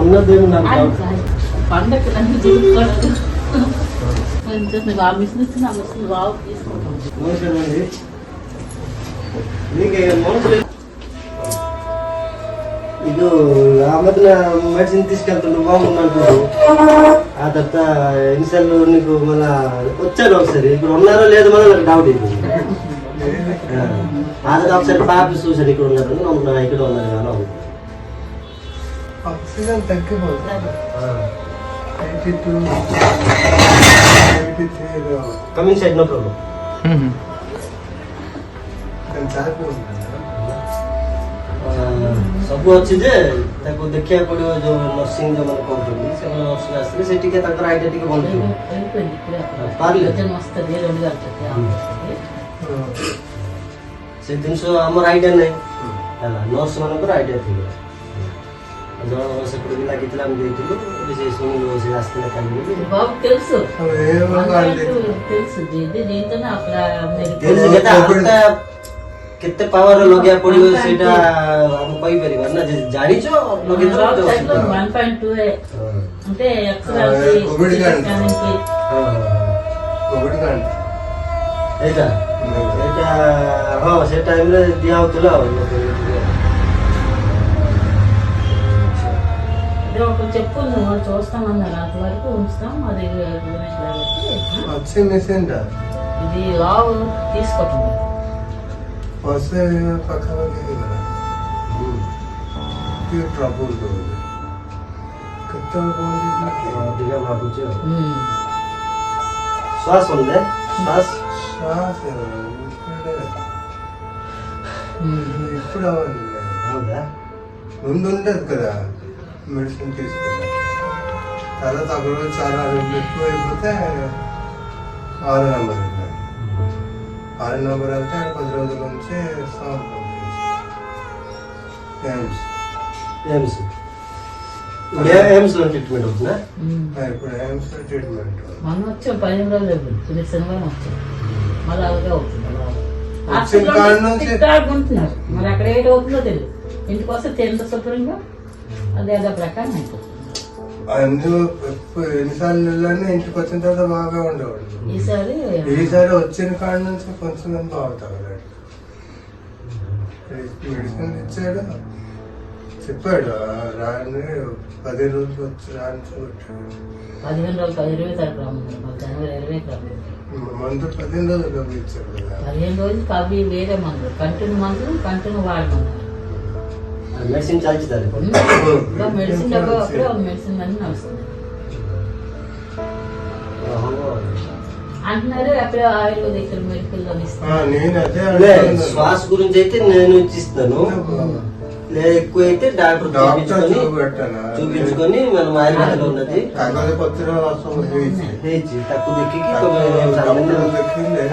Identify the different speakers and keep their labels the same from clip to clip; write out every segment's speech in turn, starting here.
Speaker 1: ఉన్నదేమి
Speaker 2: పండగ అన్ని చేసుకోవడం ఆ మిషన్ ఇచ్చిన ఆ మిషన్ బాగా తీసుకుంటాం.
Speaker 1: ಇದು ಮೊದಲ ಮೆಡಿಸಿನ್ తీసుకెళ్తుంటే బాగుందంటారు. ఆ తర్వాత ఎన్నిసార్లు నీకు మళ్ళా వచ్చారు ఒకసారి, ఇప్పుడు ఉన్నారో లేదో మళ్ళీ నాకు డౌట్ ఇది. అది ఒకసారి పాప చూసారు ఇక్కడ ఉన్నారు, ఇక్కడ ఉన్నారు కానీ
Speaker 3: ఆక్సిజన్ తగ్గిపోతుంది.
Speaker 1: Coming side no problem. सब अच्छी जे ताको देखिया पड़ियो जो नर्सिंग जो मन करथि से नर्स आसले से टिके ताकर आइडिया टिके बनथि पारले
Speaker 2: जन मस्त दे रोड करते
Speaker 1: से दिन सो हमर आइडिया नै हला नर्स मन को आइडिया थी जो से पुडी लागितला हम देथिलु से सुनिलो से आस्ते काली
Speaker 2: बाबू తెలుసు
Speaker 3: ఏ వాడు
Speaker 2: తెలుసు దీంతో అక్కడ
Speaker 1: తెలుసు కదా అంత केते पावर लगे पड़ियो सेटा हम कहि परिबा ना जानिचो लगे तो
Speaker 2: 1.2 है అంటే ఎక్స్ట్రా
Speaker 3: కోవిడ్ కాండి కోవిడ్ కాండి
Speaker 1: एटा हां से टाइम रे दिया होतला
Speaker 2: ఒక చెప్పు నువ్వు చూస్తామన్నారు అంతవరకు ఉంచుతాం. అది
Speaker 3: వచ్చే మెసేజ్
Speaker 2: ఇది లావు తీసుకోవటం
Speaker 3: वैसे पका के ना ये ट्रबल दो कितना बोली
Speaker 1: दिया बाबू जी श्वास होंगे श्वास
Speaker 3: ఇప్పుడు
Speaker 1: అవునా
Speaker 3: ముందు ఉండదు కదా మెడిసిన్ తీసుకున్నా తర్వాత అక్కడ చాలా ఎక్కువ అయిపోతే 6 నెంబర్ 6 నెంబర్ వెళ్తే 10 రోజుల నుంచి
Speaker 1: एम्स ट्रीटमेंट होता है
Speaker 3: ఇప్పుడు ఎయిమ్స్ ట్రీట్మెంట్
Speaker 2: మనం వచ్చాం 15 రోజులు అయిపోయింది శనివారం వచ్చాం మళ్ళీ అలాగే అవుతుంది మరి అక్కడ ఏంటి అవుతుందో తెలియదు. ఇంటికి వస్తే తింద శుభ్రంగా అదే అదే ప్రకారం అయిపోతుంది.
Speaker 3: ఎన్నిసార్లు వెళ్ళాను ఇంటికి వచ్చిన తర్వాత బాగా ఉండేవాడు. ఈసారి వచ్చిన కాడ నుంచి కొంచెం బాగా తగ్గలేడు. మెడిసిన్ ఇచ్చాడు చెప్పాడు రాని 15 రోజులు వచ్చి రాని చూపెట్టాడు.
Speaker 2: 15 రోజులు 20 తారీఖు రమ్మన్నారు జనవరి 20
Speaker 3: మందు 15 రోజులు ఇచ్చాడు కదా.
Speaker 2: 15 రోజులు కవి వేరే మందులు కంటిన్యూ వాడమన్నారు.
Speaker 1: మెడిసిన్ చాల్చుతారు
Speaker 2: మెడిసిన్ డబ్బా అప్పుడే మెడిసిన్ అన్ని నడుస్తుంది అంటున్నారు. అప్పుడే ఆయుర్వేదిక్ మెడికల్ లో
Speaker 1: శ్వాస గురించి అయితే నేను ఇచ్చిస్తాను, లేదా ఎక్కువ అయితే డాక్టర్ చూపించుకొని మనం ఆయుర్వేదంలో ఉన్నది ତାକୁ ଦେଖିକି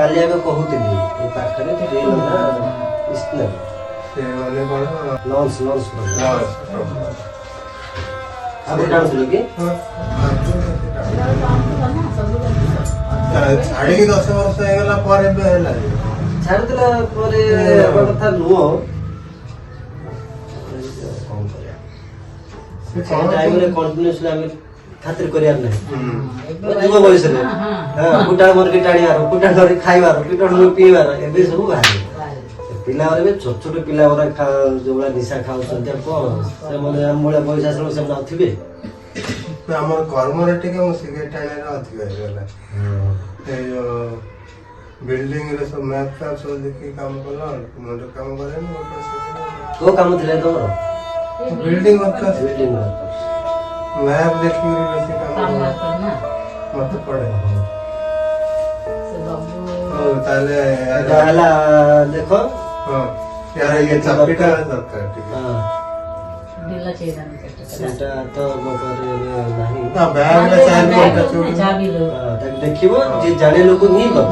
Speaker 1: କାଲିଆଗ କହୁଥିଲି ଏ ପାଖରେ ଇస్తున్నారు ଲଞ୍ଚ ଆପଣ ଜାଣୁଥିଲେ କି
Speaker 3: ଛାଡିକି 10 ବର୍ଷ ହେଇଗଲା ପରେ ଏବେ ହେଲା
Speaker 1: ଛାଡିଦେଲା ପରେ ହେବା କଥା ନୁହଁ। କଣ ଟାଇମରେ କଣ୍ଟିନ୍ୟୁସଲି ଆମେ ଖାତିର କରିବାର ନାହିଁ। ଯୁବ ବୟସରେ କୁଟା ମରିକି ଟାଣିବାର, କୁଟା ଧରି ଖାଇବାର, କୁଟା ପିଇବାର ଏବେ ସବୁ ବାହାରେ। ପିଲା ଏବେ ଛୋଟ ଛୋଟ ପିଲା ଗୁରା ଯୋଉଭଳିଆ ନିଶା ଖାଉଛନ୍ତି ଆଉ କଣ ସେମାନେ ଆମ ଭଳିଆ ବୟସ ଆସିଲେ ସେମାନେ ଆଉ ଥିବେ।
Speaker 3: ଆମର କର୍ମରେ ଟିକେ ମୁଁ ସିଗାରେଟ ଟାଣିବାର ଅଧିକ ହେଇଗଲା। ଏଇ ଯୋଉ ବିଲ୍ଡିଂ ରେ ସବୁ ମ୍ୟାପ୍ ଫ୍ୟାପ୍ ସବୁ ଦେଖିକି କାମ କଲା ମୁଣ୍ଡ କାମ କରେନି।
Speaker 1: କୋଉ କାମ ଥିଲା ତମର?
Speaker 3: ବିଲ୍ଡିଂ ୱାର୍କର୍ସ ମ୍ୟାପ୍ ଦେଖିକି ବେଶୀ କାମ ମତେ ପଡେ। ତାହେଲେ
Speaker 1: ହେଲା ଦେଖ
Speaker 3: यार ये चापिटा दरकार ଟିକେ
Speaker 2: ढीला చేయడానికి
Speaker 1: ସେଟା ତ ମୋ ପାଖରେ ନାହିଁ।
Speaker 3: ନା ବ୍ୟାଗ୍ ରେ ଚାବି
Speaker 2: ଚାବି लो
Speaker 1: ଦେଖିବ ଯେ ଜାଣେ ଲୋକ ହିଁ ଦବ।